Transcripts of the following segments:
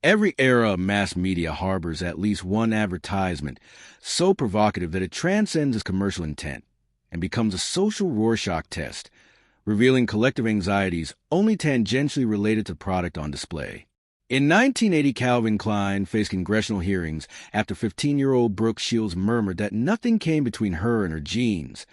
Every era of mass media harbors at least one advertisement so provocative that it transcends its commercial intent and becomes a social Rorschach test, revealing collective anxieties only tangentially related to the product on display. In 1980, Calvin Klein faced congressional hearings after 15-year-old Brooke Shields murmured that nothing came between her and her jeans.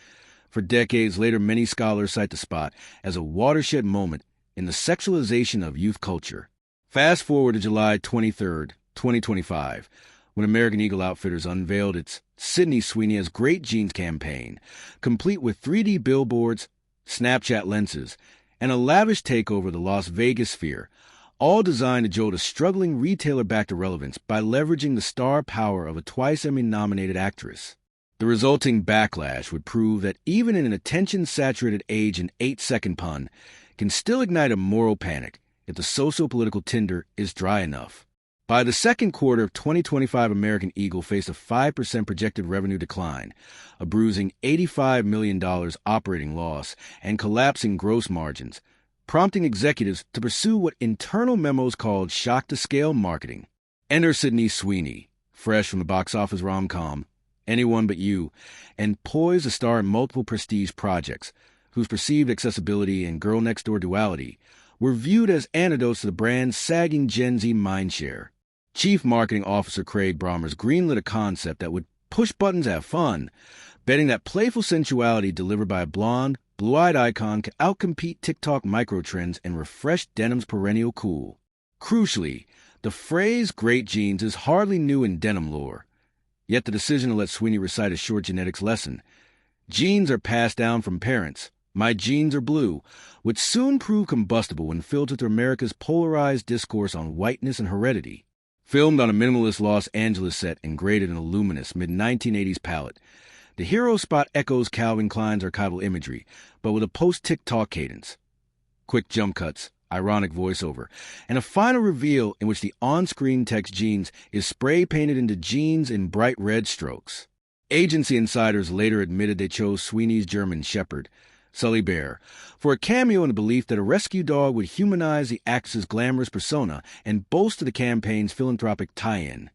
For decades later, many scholars cite the spot as a watershed moment in the sexualization of youth culture. Fast forward to July 23, 2025, when American Eagle Outfitters unveiled its Sydney Sweeney as Great Jeans campaign, complete with 3D billboards, Snapchat lenses, and a lavish takeover of the Las Vegas sphere, all designed to jolt a struggling retailer back to relevance by leveraging the star power of a twice Emmy-nominated actress. The resulting backlash would prove that even in an attention-saturated age, an 8-second pun can still ignite a moral panic if the socio-political tinder is dry enough. By the second quarter of 2025, American Eagle faced a 5% projected revenue decline, a bruising $85 million operating loss, and collapsing gross margins, prompting executives to pursue what internal memos called shock-to-scale marketing. Enter Sydney Sweeney, fresh from the box office rom-com Anyone But You, and poised to star in multiple prestige projects, whose perceived accessibility and girl-next-door duality were viewed as antidotes to the brand's sagging Gen Z mindshare. Chief Marketing Officer Craig Brommers greenlit a concept that would push buttons, have fun, betting that playful sensuality delivered by a blonde, blue-eyed icon could outcompete TikTok microtrends and refresh denim's perennial cool. Crucially, the phrase great jeans is hardly new in denim lore. Yet the decision to let Sweeney recite a short genetics lesson, "Genes are passed down from parents. My genes are blue," would soon prove combustible when filtered through America's polarized discourse on whiteness and heredity. Filmed on a minimalist Los Angeles set and graded in a luminous mid-1980s palette, the hero spot echoes Calvin Klein's archival imagery, but with a post-TikTok cadence. Quick jump cuts, ironic voiceover, and a final reveal in which the on-screen text jeans is spray-painted into jeans in bright red strokes. Agency insiders later admitted they chose Sweeney's German Shepherd, Sully Bear, for a cameo in the belief that a rescue dog would humanize the actress's glamorous persona and bolster the campaign's philanthropic tie-in.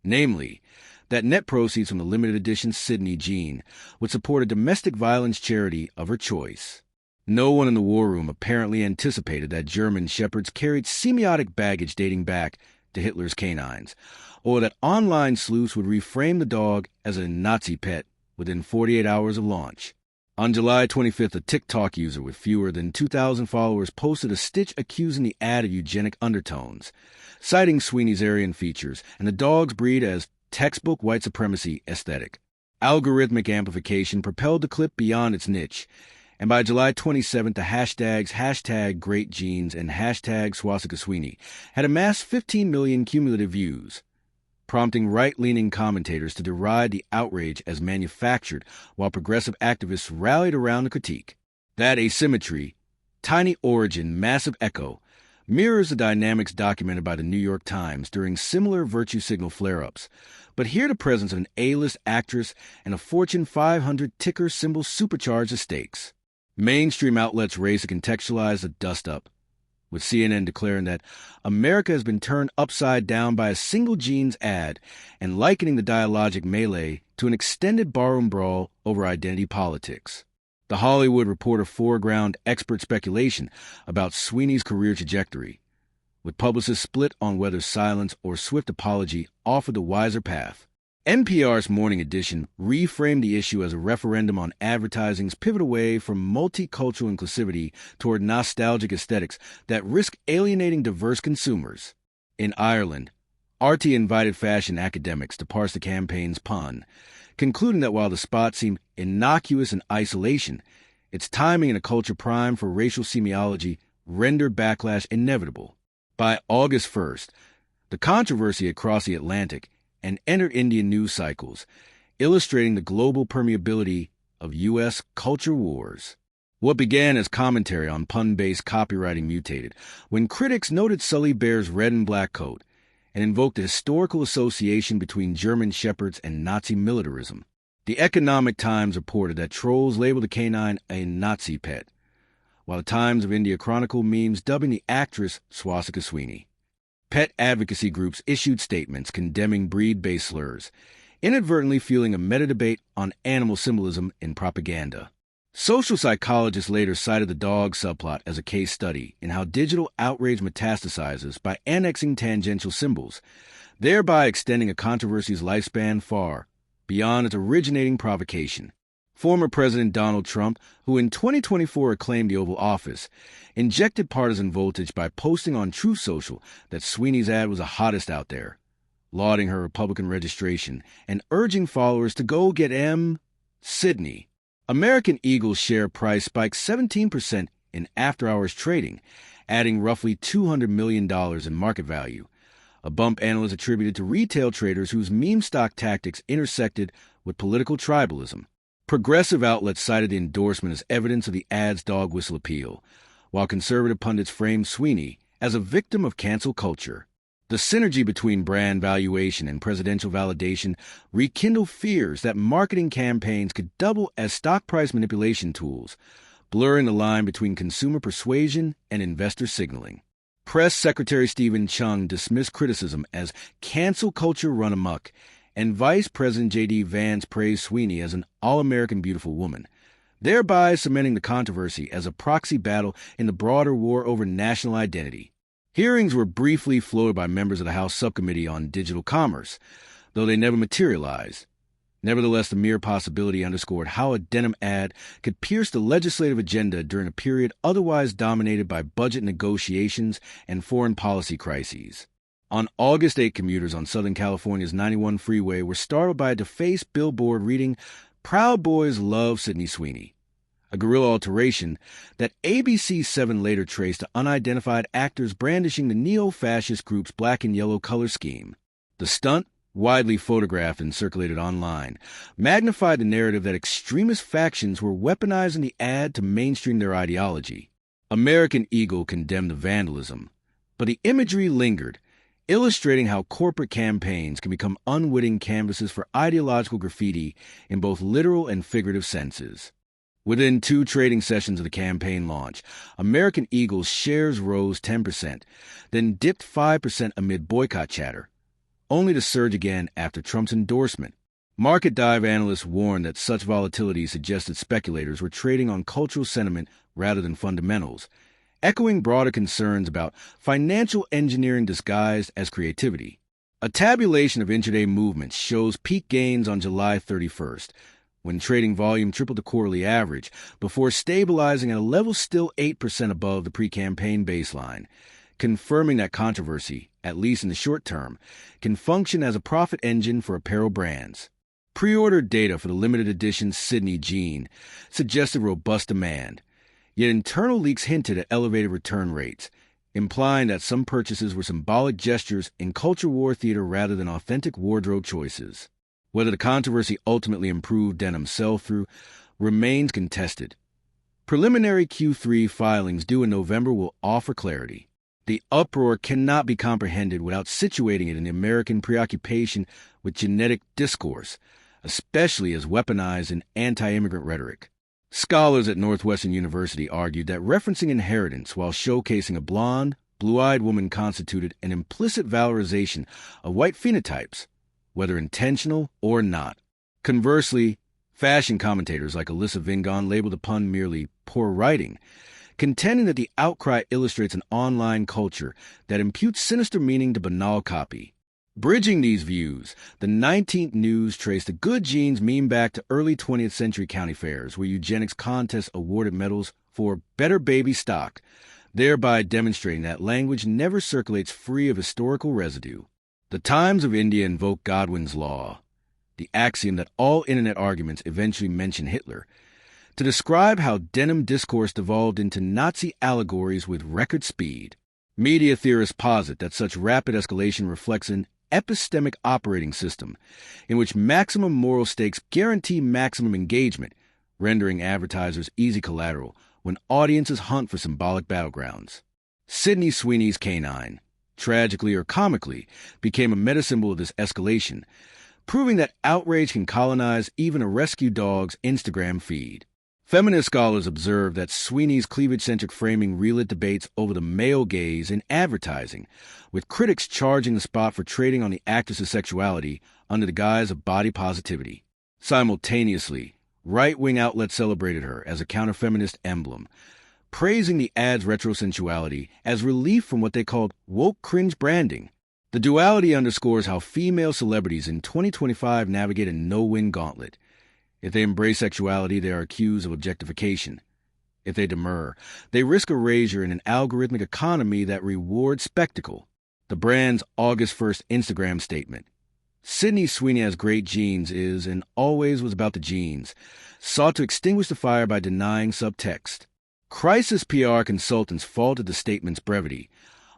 Namely, that net proceeds from the limited edition Sydney jean would support a domestic violence charity of her choice. No one in the war room apparently anticipated that German Shepherds carried semiotic baggage dating back to Hitler's canines, or that online sleuths would reframe the dog as a Nazi pet within 48 hours of launch. On July 25th, a TikTok user with fewer than 2,000 followers posted a stitch accusing the ad of eugenic undertones, citing Sweeney's Aryan features and the dog's breed as textbook white supremacy aesthetic. Algorithmic amplification propelled the clip beyond its niche, and by July 27th, the hashtags #GreatJeans and #SwastikaSweeney had amassed 15 million cumulative views, prompting right-leaning commentators to deride the outrage as manufactured, while progressive activists rallied around the critique. That asymmetry, tiny origin, massive echo, mirrors the dynamics documented by the New York Times during similar virtue signal flare-ups, but here the presence of an A-list actress and a Fortune 500 ticker symbol supercharged the stakes. Mainstream outlets race to contextualize the dust-up, with CNN declaring that America has been turned upside down by a single jeans ad and likening the dialogic melee to an extended barroom brawl over identity politics. The Hollywood Reporter foreground expert speculation about Sweeney's career trajectory, with publicists split on whether silence or swift apology offered the wiser path. NPR's Morning Edition reframed the issue as a referendum on advertising's pivot away from multicultural inclusivity toward nostalgic aesthetics that risk alienating diverse consumers. In Ireland, RT invited fashion academics to parse the campaign's pun, concluding that while the spot seemed innocuous in isolation, its timing in a culture primed for racial semiology rendered backlash inevitable. By August 1st, the controversy had crossed the Atlantic and entered Indian news cycles, illustrating the global permeability of U.S. culture wars. What began as commentary on pun-based copywriting mutated when critics noted Sully Bear's red and black coat and invoked the historical association between German Shepherds and Nazi militarism. The Economic Times reported that trolls labeled the canine a Nazi pet, while the Times of India chronicled memes dubbing the actress Swastika Sweeney. Pet advocacy groups issued statements condemning breed-based slurs, inadvertently fueling a meta-debate on animal symbolism in propaganda. Social psychologists later cited the dog subplot as a case study in how digital outrage metastasizes by annexing tangential symbols, thereby extending a controversy's lifespan far beyond its originating provocation. Former President Donald Trump, who in 2024 acclaimed the Oval Office, injected partisan voltage by posting on Truth Social that Sweeney's ad was the hottest out there, lauding her Republican registration and urging followers to go get Sydney. American Eagle's share price spiked 17% in after-hours trading, adding roughly $200 million in market value, a bump analysts attributed to retail traders whose meme stock tactics intersected with political tribalism. Progressive outlets cited the endorsement as evidence of the ad's dog whistle appeal, while conservative pundits framed Sweeney as a victim of cancel culture. The synergy between brand valuation and presidential validation rekindled fears that marketing campaigns could double as stock price manipulation tools, blurring the line between consumer persuasion and investor signaling. Press Secretary Stephen Chung dismissed criticism as cancel culture run amok, and Vice President J.D. Vance praised Sweeney as an all-American beautiful woman, thereby cementing the controversy as a proxy battle in the broader war over national identity. Hearings were briefly floated by members of the House Subcommittee on Digital Commerce, though they never materialized. Nevertheless, the mere possibility underscored how a denim ad could pierce the legislative agenda during a period otherwise dominated by budget negotiations and foreign policy crises. On August 8, commuters on Southern California's 91 freeway were startled by a defaced billboard reading, "Proud Boys Love Sydney Sweeney," a guerrilla alteration that ABC 7 later traced to unidentified actors brandishing the neo-fascist group's black and yellow color scheme. The stunt, widely photographed and circulated online, magnified the narrative that extremist factions were weaponizing the ad to mainstream their ideology. American Eagle condemned the vandalism, but the imagery lingered, illustrating how corporate campaigns can become unwitting canvases for ideological graffiti in both literal and figurative senses. Within 2 trading sessions of the campaign launch, American Eagle's shares rose 10%, then dipped 5% amid boycott chatter, only to surge again after Trump's endorsement. Market dive analysts warned that such volatility suggested speculators were trading on cultural sentiment rather than fundamentals, echoing broader concerns about financial engineering disguised as creativity. A tabulation of intraday movements shows peak gains on July 31st, when trading volume tripled the quarterly average, before stabilizing at a level still 8% above the pre-campaign baseline, confirming that controversy, at least in the short term, can function as a profit engine for apparel brands. Pre-order data for the limited edition Sydney jean suggested robust demand, yet internal leaks hinted at elevated return rates, implying that some purchases were symbolic gestures in culture war theater rather than authentic wardrobe choices. Whether the controversy ultimately improved denim sell-through remains contested. Preliminary Q3 filings due in November will offer clarity. The uproar cannot be comprehended without situating it in the American preoccupation with genetic discourse, especially as weaponized in anti-immigrant rhetoric. Scholars at Northwestern University argued that referencing inheritance while showcasing a blonde, blue-eyed woman constituted an implicit valorization of white phenotypes, whether intentional or not. Conversely, fashion commentators like Alyssa Vingon labeled the pun merely poor writing, contending that the outcry illustrates an online culture that imputes sinister meaning to banal copy. Bridging these views, the 19th News traced the good genes meme back to early 20th century county fairs where eugenics contests awarded medals for better baby stock, thereby demonstrating that language never circulates free of historical residue. The Times of India invoked Godwin's law, the axiom that all internet arguments eventually mention Hitler, to describe how denim discourse devolved into Nazi allegories with record speed. Media theorists posit that such rapid escalation reflects an epistemic operating system in which maximum moral stakes guarantee maximum engagement, rendering advertisers easy collateral when audiences hunt for symbolic battlegrounds. Sydney Sweeney's canine, tragically or comically, became a meta-symbol of this escalation, proving that outrage can colonize even a rescue dog's Instagram feed. Feminist scholars observe that Sweeney's cleavage-centric framing relit debates over the male gaze in advertising, with critics charging the spot for trading on the actress's sexuality under the guise of body positivity. Simultaneously, right-wing outlets celebrated her as a counter-feminist emblem, praising the ad's retro-sensuality as relief from what they called woke cringe branding. The duality underscores how female celebrities in 2025 navigate a no-win gauntlet. If they embrace sexuality, they are accused of objectification. If they demur, they risk erasure in an algorithmic economy that rewards spectacle. The brand's August 1st Instagram statement, "Sydney Sweeney has great genes," is and always was about the genes, sought to extinguish the fire by denying subtext. Crisis PR consultants faulted the statement's brevity,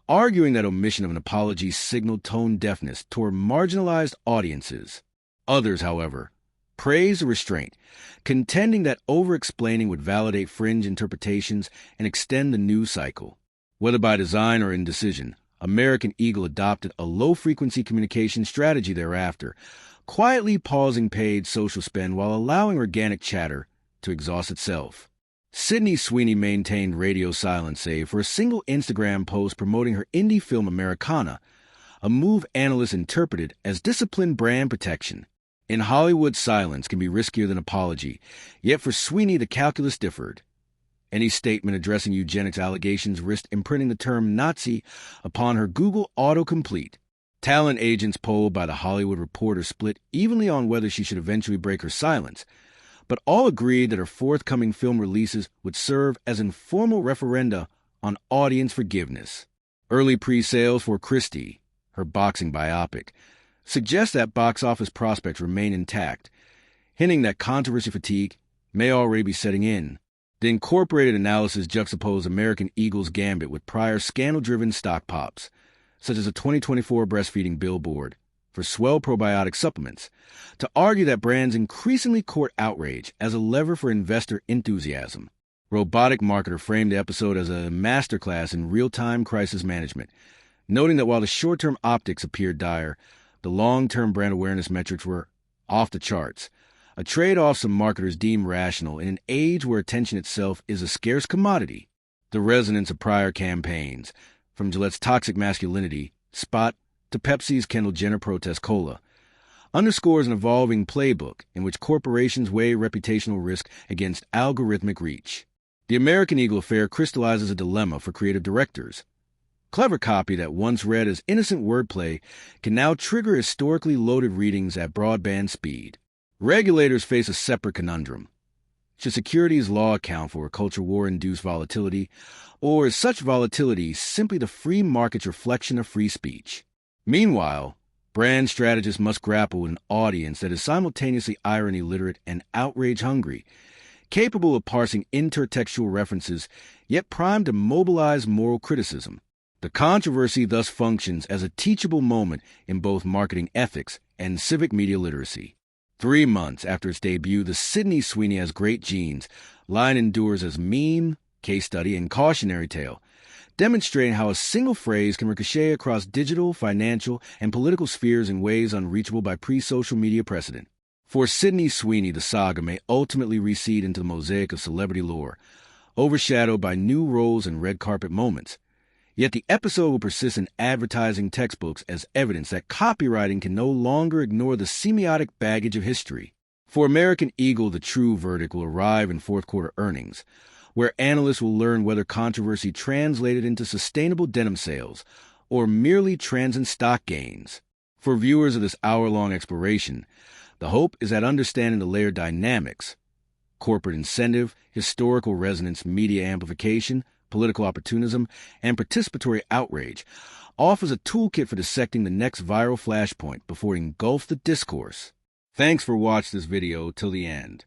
arguing that omission of an apology signaled tone deafness toward marginalized audiences. Others, however, praised the restraint, contending that over-explaining would validate fringe interpretations and extend the news cycle. Whether by design or indecision, American Eagle adopted a low-frequency communication strategy thereafter, quietly pausing paid social spend while allowing organic chatter to exhaust itself. Sydney Sweeney maintained radio silence save for a single Instagram post promoting her indie film Americana, a move analysts interpreted as disciplined brand protection. In Hollywood, silence can be riskier than apology, yet for Sweeney the calculus differed. Any statement addressing eugenics allegations risked imprinting the term Nazi upon her Google autocomplete. Talent agents polled by The Hollywood Reporter split evenly on whether she should eventually break her silence, but all agreed that her forthcoming film releases would serve as informal referenda on audience forgiveness. Early pre-sales for Christie, her boxing biopic, suggest that box office prospects remain intact, hinting that controversy fatigue may already be setting in. The incorporated analysis juxtaposed American Eagle's gambit with prior scandal-driven stock pops, such as a 2024 breastfeeding billboard for Swell probiotic supplements, to argue that brands increasingly court outrage as a lever for investor enthusiasm. Robotic Marketer framed the episode as a masterclass in real-time crisis management, noting that while the short-term optics appeared dire, the long-term brand awareness metrics were off the charts, a trade-off some marketers deem rational in an age where attention itself is a scarce commodity. The resonance of prior campaigns, from Gillette's toxic masculinity spot to Pepsi's Kendall Jenner protest cola, underscores an evolving playbook in which corporations weigh reputational risk against algorithmic reach. The American Eagle affair crystallizes a dilemma for creative directors. Clever copy that once read as innocent wordplay can now trigger historically loaded readings at broadband speed. Regulators face a separate conundrum. Should securities law account for culture war-induced volatility, or is such volatility simply the free market's reflection of free speech? Meanwhile, brand strategists must grapple with an audience that is simultaneously irony-literate and outrage-hungry, capable of parsing intertextual references, yet primed to mobilize moral criticism. The controversy thus functions as a teachable moment in both marketing ethics and civic media literacy. 3 months after its debut, the Sydney Sweeney Has Great Genes line endures as meme, case study, and cautionary tale, demonstrating how a single phrase can ricochet across digital, financial, and political spheres in ways unreachable by pre-social media precedent. For Sydney Sweeney, the saga may ultimately recede into the mosaic of celebrity lore, overshadowed by new roles and red carpet moments. Yet the episode will persist in advertising textbooks as evidence that copywriting can no longer ignore the semiotic baggage of history. For American Eagle, the true verdict will arrive in fourth-quarter earnings, where analysts will learn whether controversy translated into sustainable denim sales or merely transient stock gains. For viewers of this hour-long exploration, the hope is that understanding the layered dynamics, corporate incentive, historical resonance, media amplification, political opportunism, and participatory outrage offers a toolkit for dissecting the next viral flashpoint before it engulfs the discourse. Thanks for watching this video till the end.